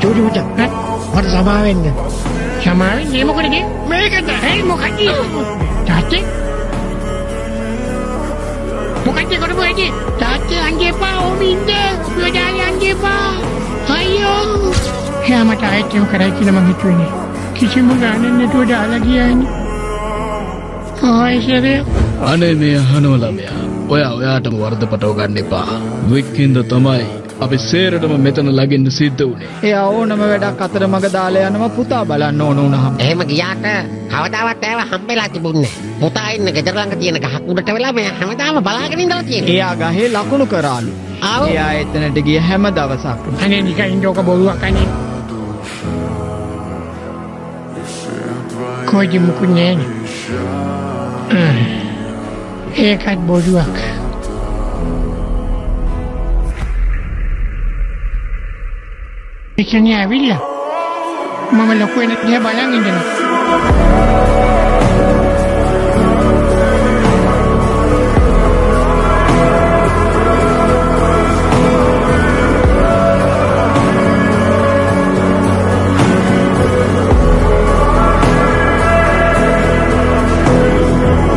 චූටි පුතා මට සමා වෙන්න. සමා වෙන්නේ මොකටද? මේකට හරි මොකක්ද? තාත්තේ මොකක්ද කරපුවේ? තාත්තේ අංගෙපා ඕමින්ද? ඔබලාගේ අංගෙපා. අයියෝ. හැමත ආයෙත් කරයි කියලා මං හිතුවේ නේ. කිසිම ගානක් නැතුව දාලා ගියානේ. ආයෙත් අනේ මේ අහනෝ ළමයා ඔයාටම වර්ධ පටව ගන්න එපා. වික්කින්ද තමයි අපි සේරටම මෙතන ළඟින් සිද්ධ වුණේ. එයා ඕනම වැඩක් අතරමඟ දාලා යනවා පුතා බලන්න ඕන වුණාම. එහෙම ගියාට කවදාවත් ඇව හම්බෙලා තිබුණේ නැහැ. පුතා ඉන්න ගෙදර ළඟ තියෙන ගහක් උඩට වෙලා මම හැමදාම බලාගෙන ඉඳලා තියෙනවා. එයා ගහේ ලකුණු කරාලු. එයා එතනට ගිය හැම දවසක්ම. අනේ නිකන් ඉන්නක බොරුවක් අනේ. කොයි මුකුනේ ඒකත් බොරුවක්. ඉතින් ඇවිල්ලා මම ලොකු වෙන දිහා බලන් ඉඳලා